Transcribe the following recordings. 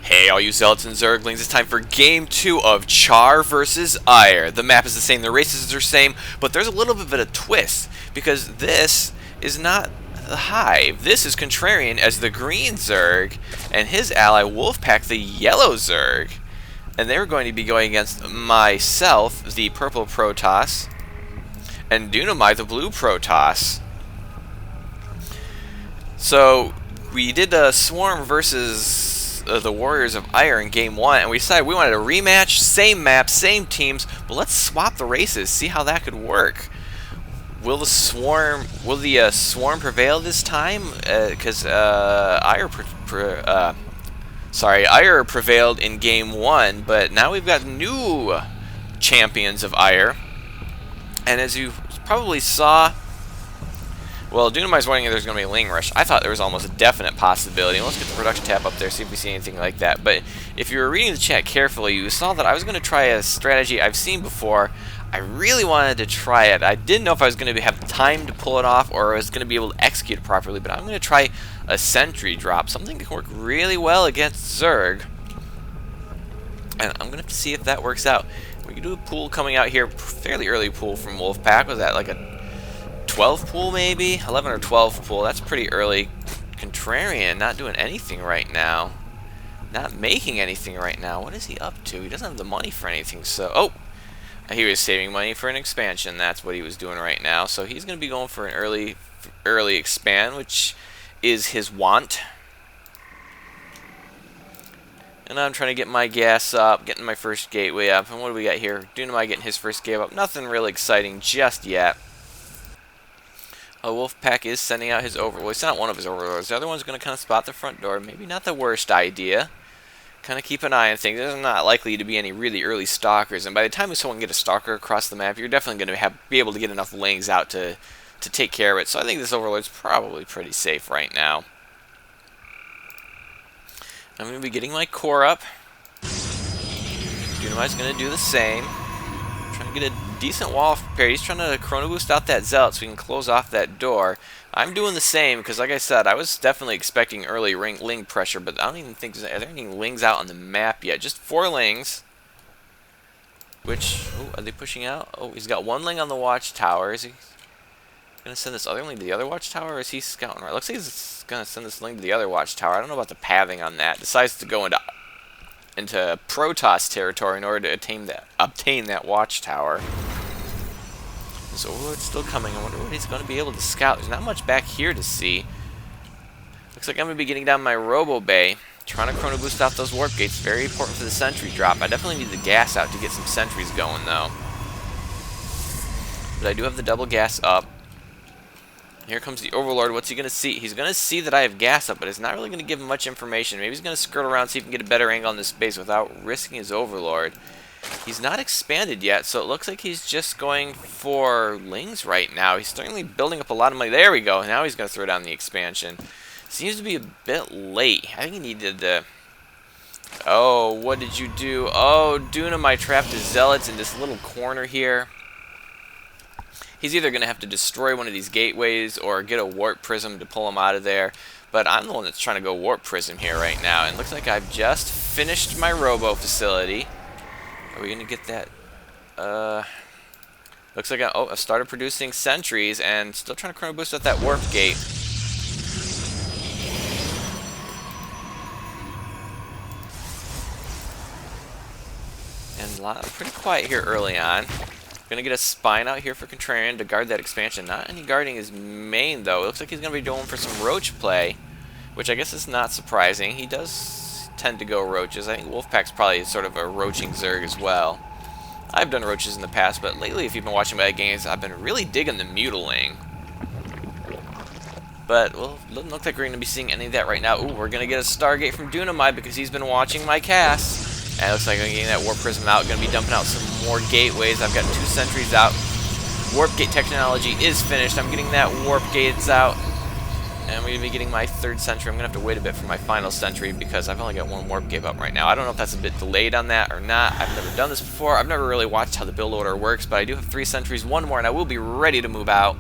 Hey all you Zealots and Zerglings, it's time for Game 2 of Char versus Aiur. The map is the same, the races are the same, but there's a little bit of a twist, because this is not the Hive. This is Contrarian as the green Zerg, and his ally Wolfpack, the yellow Zerg. And they're going to be going against myself, the purple Protoss, and Dunamai, the blue Protoss. So, we did a Swarm versus the Warriors of Aiur in Game 1, and we decided we wanted a rematch, same map, same teams, but let's swap the races, see how that could work. Will the Swarm prevail this time? Because Aiur prevailed in Game 1, but now we've got new champions of Aiur, and as you probably saw, well, Dunamai's warning there's going to be a Ling Rush. I thought there was almost a definite possibility. Let's get the production tab up there, see if we see anything like that. But if you were reading the chat carefully, you saw that I was going to try a strategy I've seen before. I really wanted to try it. I didn't know if I was going to have time to pull it off or I was going to be able to execute it properly, but I'm going to try a sentry drop, something that can work really well against Zerg. And I'm going to have to see if that works out. We can do a pool coming out here, fairly early pool from Wolfpack. Was that like a 12 pool maybe? 11 or 12 pool. That's pretty early. Contrarian not doing anything right now. Not making anything right now. What is he up to? He doesn't have the money for anything, so... Oh! He was saving money for an expansion. That's what he was doing right now. So he's going to be going for an early expand, which is his want. And I'm trying to get my gas up, getting my first gateway up. And what do we got here? Dunamai getting his first gateway up. Nothing really exciting just yet. Wolfpack is sending out his overlord. Well, he sent out one of his overlords. The other one's going to kind of spot the front door. Maybe not the worst idea. Kind of keep an eye on things. There's not likely to be any really early stalkers. And by the time someone can get a stalker across the map, you're definitely going to be able to get enough lings out to take care of it. So I think this overlord's probably pretty safe right now. I'm going to be getting my core up. Dunamai's going to do the same. Trying to get a decent wall prepared. He's trying to chrono boost out that zealot so we can close off that door. I'm doing the same because, like I said, I was definitely expecting early ling pressure, but I don't even think are there any lings out on the map yet. Just 4 lings. Which, oh, are they pushing out? Oh, he's got 1 ling on the watchtower. Is he gonna send this other ling to the other watchtower, or is he scouting right? Looks like he's gonna send this ling to the other watchtower. I don't know about the pathing on that. Decides to go into Protoss territory in order to obtain that watchtower. So it's still coming. I wonder what he's going to be able to scout. There's not much back here to see. Looks like I'm going to be getting down my Robo Bay, trying to chrono boost out those warp gates. Very important for the sentry drop. I definitely need the gas out to get some sentries going, though. But I do have the double gas up. Here comes the Overlord. What's he going to see? He's going to see that I have gas up, but it's not really going to give him much information. Maybe he's going to skirt around, see if he can get a better angle on this base without risking his Overlord. He's not expanded yet, so it looks like he's just going for lings right now. He's certainly building up a lot of money. There we go. Now he's going to throw down the expansion. Seems to be a bit late. I think he needed to... Oh, what did you do? Oh, Dunamai trapped his zealots in this little corner here. He's either going to have to destroy one of these gateways or get a warp prism to pull him out of there. But I'm the one that's trying to go warp prism here right now. And it looks like I've just finished my robo facility. Are we going to get that? Looks like I started producing sentries and still trying to chrono boost out that warp gate. And pretty quiet here early on. Gonna get a spine out here for Contrarian to guard that expansion. Not any guarding his main though. It looks like he's gonna be going for some roach play, which I guess is not surprising. He does tend to go roaches. I think Wolfpack's probably sort of a roaching Zerg as well. I've done roaches in the past, but lately, if you've been watching my games, I've been really digging the mutiling. But, well, doesn't look like we're gonna be seeing any of that right now. Ooh, we're gonna get a Stargate from Dunamai because he's been watching my casts. And it looks like I'm getting that Warp Prism out. Going to be dumping out some more gateways. I've got 2 sentries out. Warp Gate technology is finished. I'm getting that Warp Gates out. And I'm going to be getting my 3rd sentry. I'm going to have to wait a bit for my final sentry because I've only got 1 Warp Gate up right now. I don't know if that's a bit delayed on that or not. I've never done this before. I've never really watched how the build order works. But I do have 3 sentries, 1 more, and I will be ready to move out.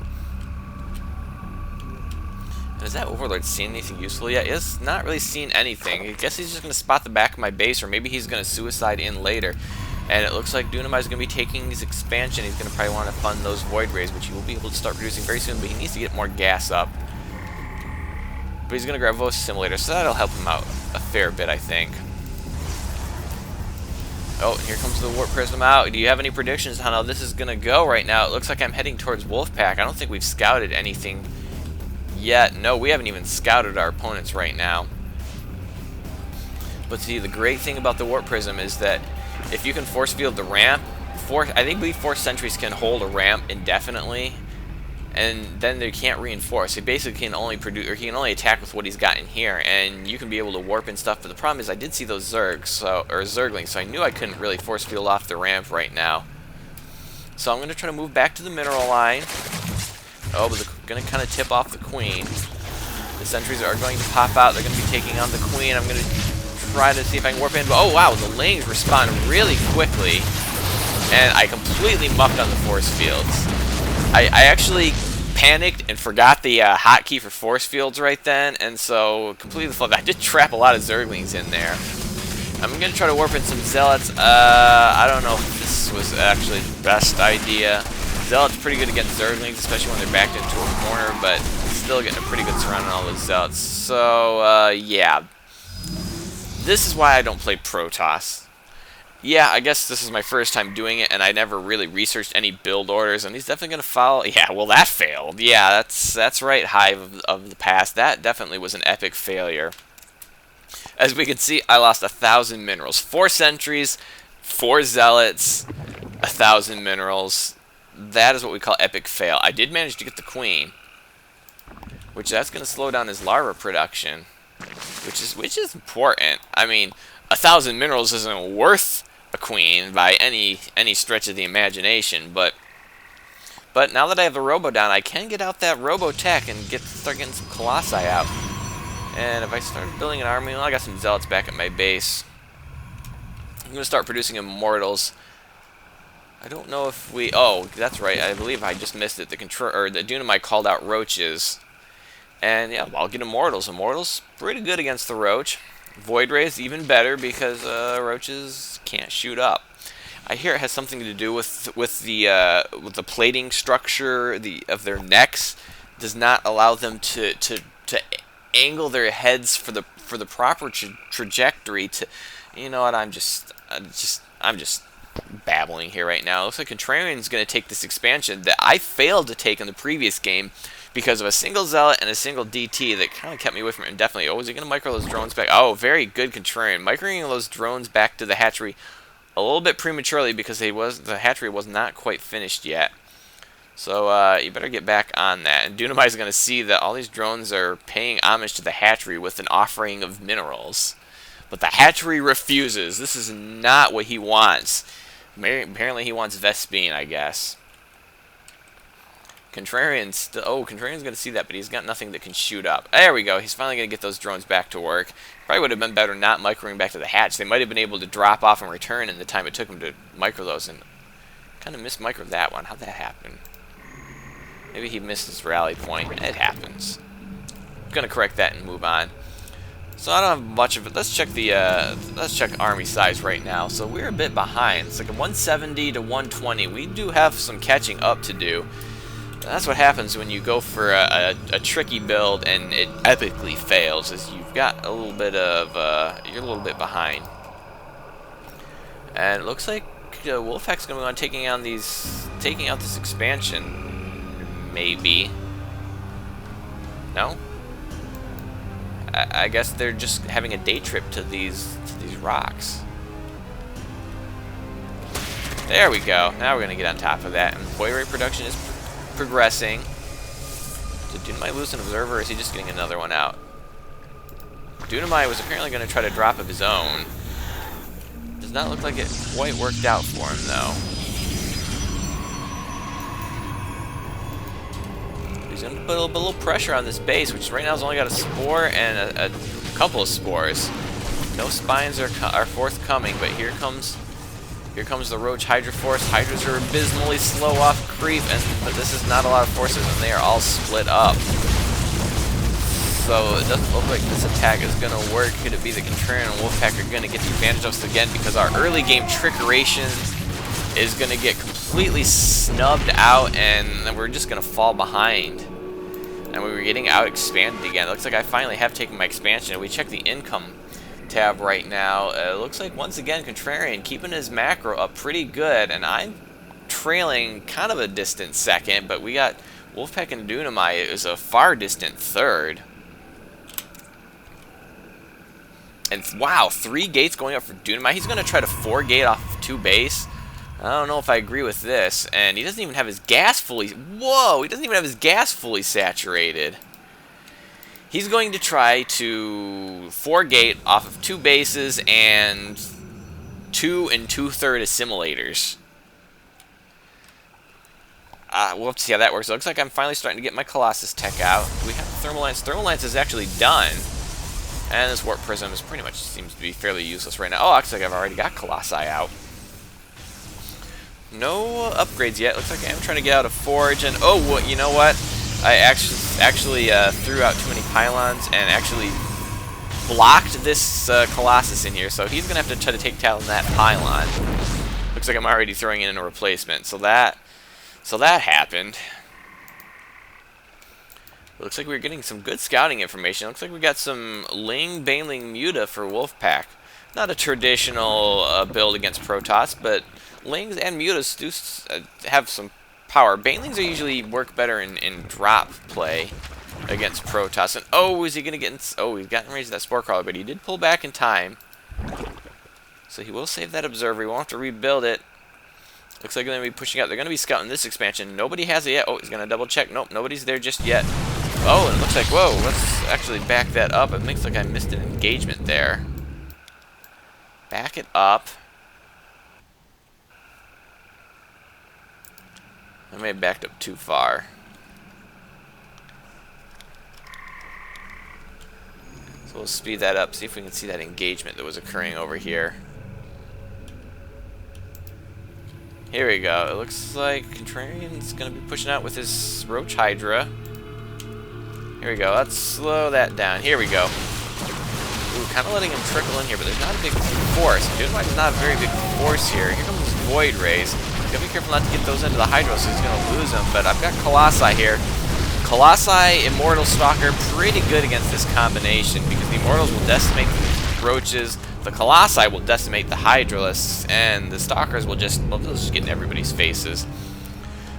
And as that Overlord seen anything useful yet? He's not really seen anything. I guess he's just going to spot the back of my base, or maybe he's going to suicide in later. And it looks like Dunamai is going to be taking his expansion. He's going to probably want to fund those Void Rays, which he will be able to start producing very soon, but he needs to get more gas up. But he's going to grab Voice Simulator, so that'll help him out a fair bit, I think. Oh, here comes the Warp Prism out. Do you have any predictions on how this is going to go right now? It looks like I'm heading towards Wolfpack. I don't think we've scouted anything yet. No, we haven't even scouted our opponents right now. But see, the great thing about the Warp Prism is that if you can force field the ramp, I think 4 sentries can hold a ramp indefinitely, and then they can't reinforce. He basically can only produce, or he can only attack with what he's got in here, and you can be able to warp and stuff. But the problem is, I did see those Zerglings, so I knew I couldn't really force field off the ramp right now. So I'm going to try to move back to the mineral line. Oh, but they're going to kind of tip off the Queen. The sentries are going to pop out. They're going to be taking on the Queen. I'm going to try to see if I can warp in. But oh wow, the Lings respond really quickly, and I completely mucked on the force fields. I actually panicked and forgot the hotkey for force fields right then, and so completely flipped. I did trap a lot of Zerglings in there. I'm going to try to warp in some Zealots. I don't know if this was actually the best idea. Zealots pretty good against Zerglings, especially when they're backed into a corner, but still getting a pretty good surround on all those Zealots. So, yeah. This is why I don't play Protoss. Yeah, I guess this is my first time doing it, and I never really researched any build orders, and he's definitely going to follow... Yeah, well, that failed. Yeah, that's right, Hive of the past. That definitely was an epic failure. As we can see, I lost 1,000 minerals. 4 sentries, 4 zealots, 1,000 minerals. That is what we call epic fail. I did manage to get the Queen, which that's going to slow down his larva production, which is important. I mean, 1,000 minerals isn't worth a Queen by any stretch of the imagination, but now that I have the Robo down, I can get out that Robo Tech and start getting some Colossi out. And if I start building an army, well, I got some Zealots back at my base. I'm going to start producing Immortals. I don't know if we... Oh, that's right. I believe I just missed it. The Dunamai called out Roaches. And yeah, well, I'll get Immortals. Immortals, pretty good against the Roach. Void Rays, even better because Roaches can't shoot up. I hear it has something to do with the plating structure of their necks. Does not allow them to angle their heads for the proper trajectory. You know what? I'm just babbling here right now. It looks like Contrarian's going to take this expansion that I failed to take in the previous game because of a single Zealot and a single DT that kind of kept me away from it indefinitely. Oh, is he going to micro those drones back? Oh, very good Contrarian. Microing those drones back to the hatchery a little bit prematurely because the hatchery was not quite finished yet. So you better get back on that. And Dunamai is going to see that all these drones are paying homage to the hatchery with an offering of minerals. But the hatchery refuses. This is not what he wants. Apparently he wants Vespine, I guess. Contrarian's going to see that, but he's got nothing that can shoot up. There we go. He's finally going to get those drones back to work. Probably would have been better not microing back to the hatch. They might have been able to drop off and return in the time it took him to micro those. And kind of mismicroed that one. How'd that happen? Maybe he missed his rally point. It happens. I'm going to correct that and move on. So I don't have much of it. Let's check army size right now. So we're a bit behind. It's like a 170 to 120. We do have some catching up to do. That's what happens when you go for a tricky build and it epically fails. Is you've got a little bit of you're a little bit behind. And it looks like Wolfpack's going to be on taking out this expansion. Maybe. No. I guess they're just having a day trip to these rocks. There we go. Now we're gonna get on top of that. And Void Ray production is progressing. Did Dunamai lose an observer, or is he just getting another one out? Dunamai was apparently going to try to drop of his own. Does not look like it quite worked out for him, though. He's going to put a little pressure on this base, which right now has only got a spore and a couple of spores. No spines are forthcoming, but here comes the Roach Hydra Force. Hydras are abysmally slow off creep, but this is not a lot of forces, and they are all split up. so it doesn't look like this attack is going to work. Could it be that Contrarian and Wolfpack are going to get the advantage of us again because our early game trickeration is going to get completely snubbed out and then we're just going to fall behind. And we were getting out expanded again. It looks like I finally have taken my expansion. We check the income tab right now. It looks like once again Contrarian keeping his macro up pretty good, and I'm trailing kind of a distant second, but we got Wolfpack and Dunamai is a far distant third. And wow, 3 gates going up for Dunamai. He's going to try to 4 gate off of 2 base. I don't know if I agree with this. And he doesn't even have his gas fully... Whoa! He doesn't even have his gas fully saturated. He's going to try to 4 gate off of 2 bases and 2 2/3 assimilators. We'll have to see how that works. It looks like I'm finally starting to get my Colossus tech out. We have Thermal Lance. Thermal Lance is actually done. And this Warp Prism is pretty much seems to be fairly useless right now. Oh, looks like I've already got Colossi out. No upgrades yet. Looks like I am trying to get out of Forge. And oh, well, you know what? I actually threw out too many pylons and actually blocked this Colossus in here. So he's going to have to try to take down that pylon. Looks like I'm already throwing in a replacement. So that happened. Looks like we're getting some good scouting information. Looks like we got some Ling, Baneling, Muta for Wolfpack. Not a traditional build against Protoss, but Lings and Mutas do have some power. Banelings are usually work better in drop play against Protoss. And oh, is he going to get in... Oh, he's gotten range of that Spore Crawler, but he did pull back in time. So he will save that Observer. He won't have to rebuild it. Looks like they're going to be pushing out. They're going to be scouting this expansion. Nobody has it yet. Oh, he's going to double check. Nope, nobody's there just yet. Oh, and it looks like... Whoa, let's actually back that up. It looks like I missed an engagement there. Back it up. I may have backed up too far. So we'll speed that up, see if we can see that engagement that was occurring over here. Here we go. It looks like Contrarian's going to be pushing out with his Roach Hydra. Here we go. Let's slow that down. Here we go. Ooh, kind of letting him trickle in here, but there's not a big force. There's not a very big force here. Here comes Void Rays. Gotta be careful not to get those into the Hydro, so he's gonna lose them. But I've got Colossi here. Colossi, Immortal, Stalker, pretty good against this combination because the Immortals will decimate the Roaches, the Colossi will decimate the Hydralisks, and the Stalkers will just, well, they'll just get in everybody's faces.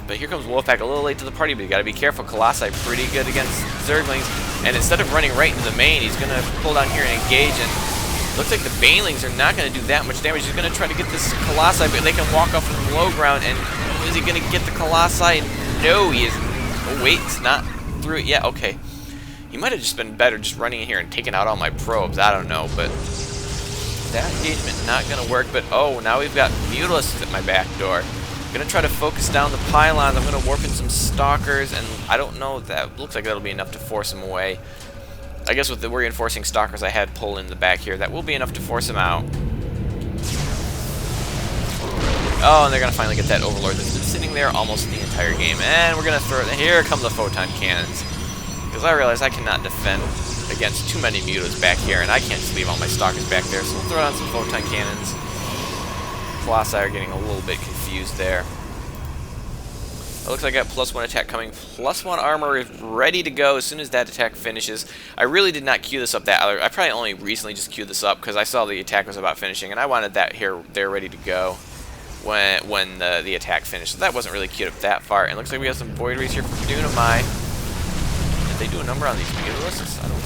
But here comes Wolfpack, a little late to the party, but you gotta be careful. Colossi pretty good against Zerglings, and instead of running right into the main, he's gonna pull down here and engage, and looks like the Banelings are not going to do that much damage. He's going to try to get this Colossi, but they can walk off from low ground. And is he going to get the Colossi? No, he isn't. Oh, wait, it's not through it yet. Okay. He might have just been better just running in here and taking out all my probes. I don't know, but that engagement not going to work. But, oh, now we've got Mutalisks at my back door. I'm going to try to focus down the pylons. I'm going to warp in some Stalkers, and I don't know if that looks like that'll be enough to force him away. I guess with the reinforcing Stalkers I had pull in the back here, that will be enough to force him out. Oh, and they're going to finally get that Overlord that's been sitting there almost the entire game. And we're going to throw it. Here come the Photon Cannons. Because I realize I cannot defend against too many Mutas back here, and I can't just leave all my Stalkers back there. So we'll throw down some Photon Cannons. Colossi are getting a little bit confused there. It looks like I got +1 attack coming. +1 armor is ready to go as soon as that attack finishes. I really did not queue this up that I probably only recently just queued this up because I saw the attack was about finishing, and I wanted that there ready to go when the attack finished. So that wasn't really queued up that far. And it looks like we have some Void Rays here from Dunamai. Did they do a number on these Mutalisks? I don't know.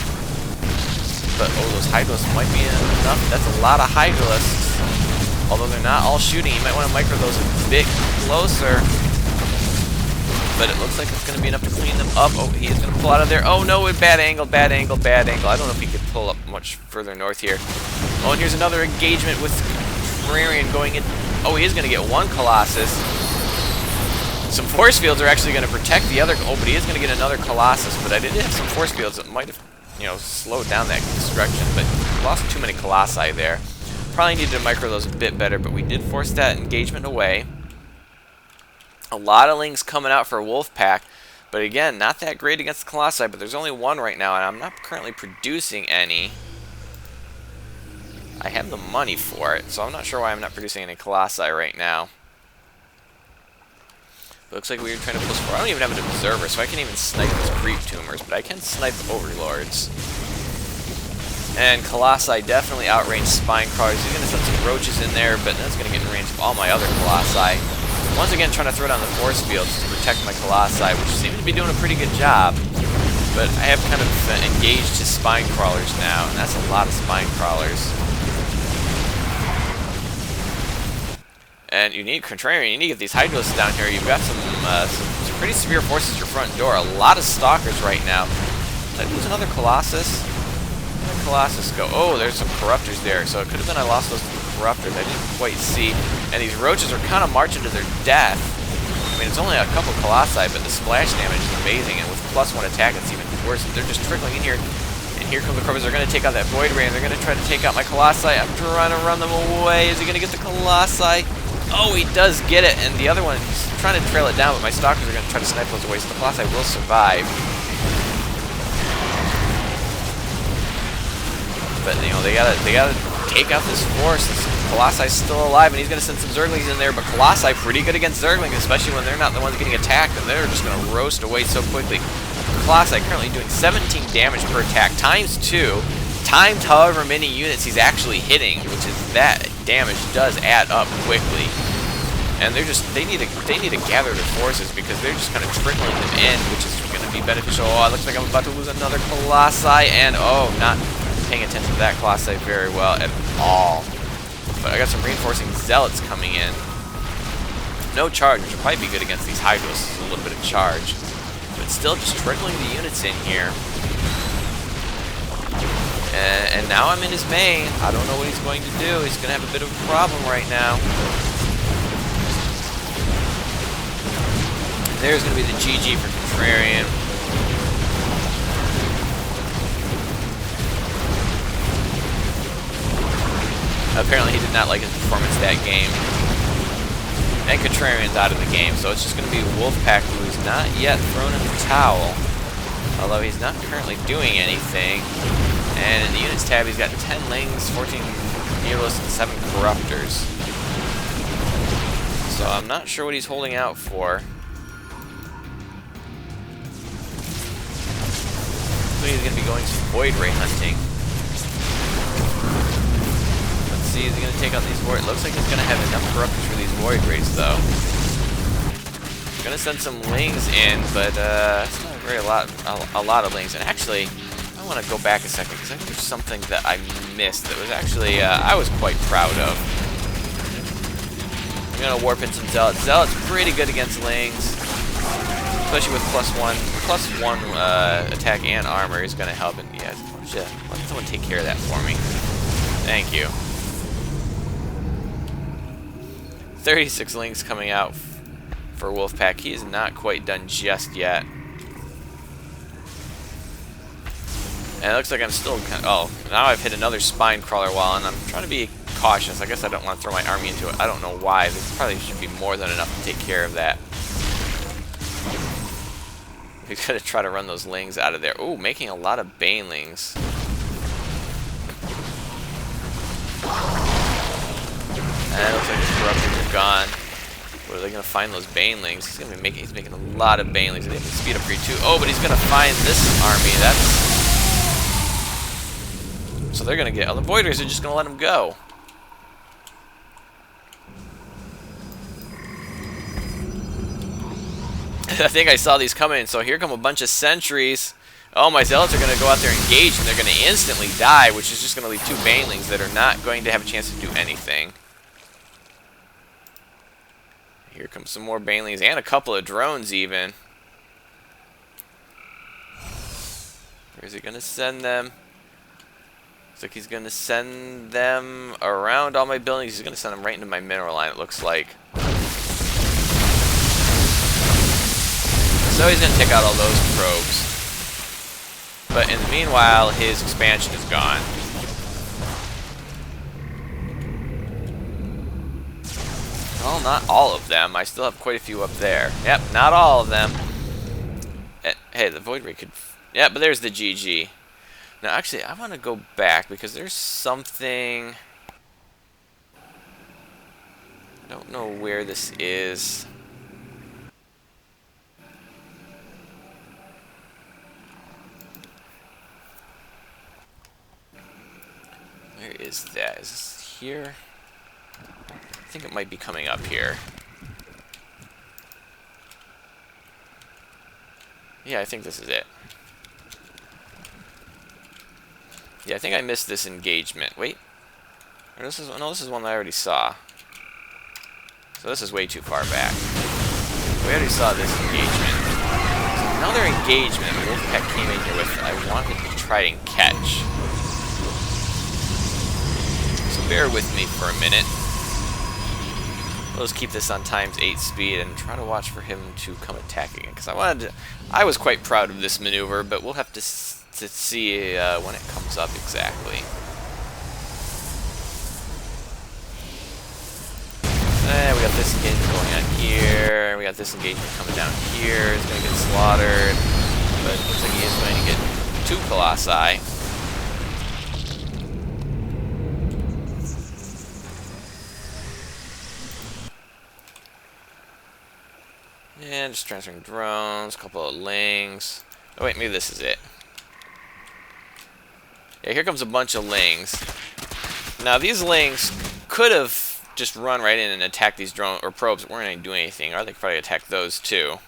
But oh, those Hydralisks might be enough. That's a lot of Hydralisks. Although they're not all shooting, you might want to micro those a bit closer. But it looks like it's going to be enough to clean them up. Oh, he is going to pull out of there. Oh, no, bad angle, bad angle, bad angle. I don't know if he could pull up much further north here. Oh, and here's another engagement with Contrarian going in. Oh, he is going to get one Colossus. Some force fields are actually going to protect the other. Oh, but he is going to get another Colossus. But I did have some force fields that might have, you know, slowed down that destruction. But lost too many Colossi there. Probably needed to micro those a bit better, but we did force that engagement away. A lot of Lings coming out for Wolfpack. But again, not that great against the Colossi, but there's only one right now, and I'm not currently producing any. I have the money for it, so I'm not sure why I'm not producing any Colossi right now. But looks like we were trying to push for. I don't even have an observer, so I can't even snipe these creep tumors, but I can snipe overlords. And Colossi definitely outrange spine crawlers. He's going to send some roaches in there, but that's going to get in range of all my other Colossi. Once again, trying to throw down the force fields to protect my Colossi, which seem to be doing a pretty good job. But I have kind of engaged his spine crawlers now, and that's a lot of spine crawlers. And you need Contrarian, you need to get these Hydros down here. You've got some pretty severe forces at your front door. A lot of Stalkers right now. Did I lose another Colossus? Where did Colossus go? Oh, there's some Corruptors there. So it could have been I lost those to the Corruptors. I didn't quite see. And these Roaches are kind of marching to their death. I mean, it's only a couple Colossi, but the splash damage is amazing. And with +1 attack, it's even worse. They're just trickling in here. And here come the Corvus. They're going to take out that Void Ray, and they're going to try to take out my Colossi. I'm trying to run them away. Is he going to get the Colossi? Oh, he does get it. And the other one, he's trying to trail it down, but my Stalkers are going to try to snipe those away, so the Colossi will survive. But, you know, they gotta take out this force. This Colossi's still alive, and he's going to send some Zerglings in there, but Colossi pretty good against Zerglings, especially when they're not the ones getting attacked, and they're just going to roast away so quickly. Colossi currently doing 17 damage per attack, ×2, times however many units he's actually hitting, which is that damage does add up quickly. And they need to gather their forces because they're just kind of trickling them in, which is going to be beneficial. Oh, it looks like I'm about to lose another Colossi, and oh, not paying attention to that Colossi very well at all. But I got some reinforcing zealots coming in. No charge, which will probably be good against these Hydros. A little bit of charge. But still just trickling the units in here. And now I'm in his main. I don't know what he's going to do. He's going to have a bit of a problem right now. There's going to be the GG for Contrarian. Apparently he did not like his performance that game. And Contrarian's out of the game, so it's just going to be Wolfpack, who's not yet thrown in the towel. Although he's not currently doing anything. And in the units tab, he's got 10 Lings, 14 Heroes, and 7 Corruptors. So I'm not sure what he's holding out for. So he's going to be going some Void Ray hunting. Let's see, is he going to take out these Void? It looks like he's going to have enough Corruptors for these Void Rays, though. He's going to send some Lings in, but it's not a lot of Lings. And actually, I want to go back a second, because I think there's something that I missed that was actually, I was quite proud of. I'm going to warp in some Zealots. Zealots pretty good against Lings, especially with +1 attack and armor is going to help. And yeah, let someone take care of that for me. Thank you. 36 Lings coming out for Wolfpack. He is not quite done just yet. And it looks like I'm still... Oh, now I've hit another Spine Crawler wall, and I'm trying to be cautious. I guess I don't want to throw my army into it. I don't know why. There probably should be more than enough to take care of that. He's going to try to run those Lings out of there. Ooh, making a lot of Banelings. And it looks like the Corruptors are gone. Where are they going to find those Banelings? He's going to be making a lot of Banelings. They have to speed up here too. Oh, but he's going to find this army. That's... So they're going to get... Oh, the Void Rays are just going to let him go. I think I saw these coming, so here come a bunch of sentries. Oh, my Zealots are going to go out there and engage, and they're going to instantly die, which is just going to leave 2 Banelings that are not going to have a chance to do anything. Here comes some more Banelings, and a couple of drones, even. Where is he going to send them? Looks like he's going to send them around all my buildings. He's going to send them right into my mineral line, it looks like. So he's going to take out all those probes. But in the meanwhile, his expansion is gone. Well, not all of them. I still have quite a few up there. Yep, not all of them. Hey, the Void Ray could... Yeah, but there's the GG. Now, actually, I want to go back because there's something... I don't know where this is. Where is that? Is this here? I think it might be coming up here. Yeah, I think this is it. Yeah, I think I missed this engagement. Wait. Or this is... No, this is one that I already saw. So this is way too far back. We already saw this engagement. So another engagement Wolfpack came in here with that I wanted to try and catch. So bear with me for a minute. We'll just keep this on ×8 speed and try to watch for him to come attacking it. Because I was quite proud of this maneuver, but we'll have to see when it comes up exactly. We got this engagement going on here. We got this engagement coming down here. He's going to get slaughtered. But it looks like he is going to get 2 Colossi. And just transferring drones, a couple of lings. Oh wait, maybe this is it. Yeah, here comes a bunch of lings. Now these lings could have just run right in and attack these drone or probes that weren't going to do anything, or they could probably attack those too.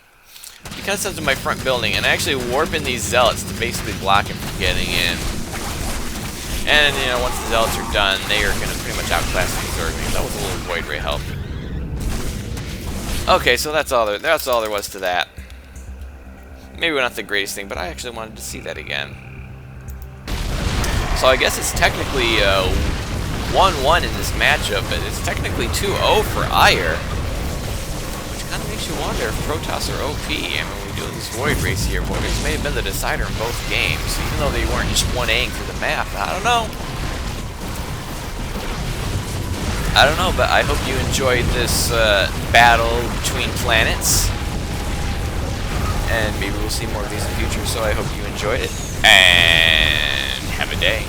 Because of my front building, and I actually warp in these zealots to basically block him from getting in. And you know, once the zealots are done, they are going to pretty much outclass the Zerglings. That was a little Void Ray help. Okay, so that's all there was to that. Maybe not the greatest thing, but I actually wanted to see that again. So I guess it's technically 1-1 in this matchup, but it's technically 2-0 for Aiur, which kind of makes you wonder if Protoss are OP. I mean, when we do this Void Race here, Void Race may have been the decider in both games, even though they weren't just 1-Aing through the map. I don't know. I don't know, but I hope you enjoyed this battle between planets. And maybe we'll see more of these in the future, so I hope you enjoyed it. And have a day.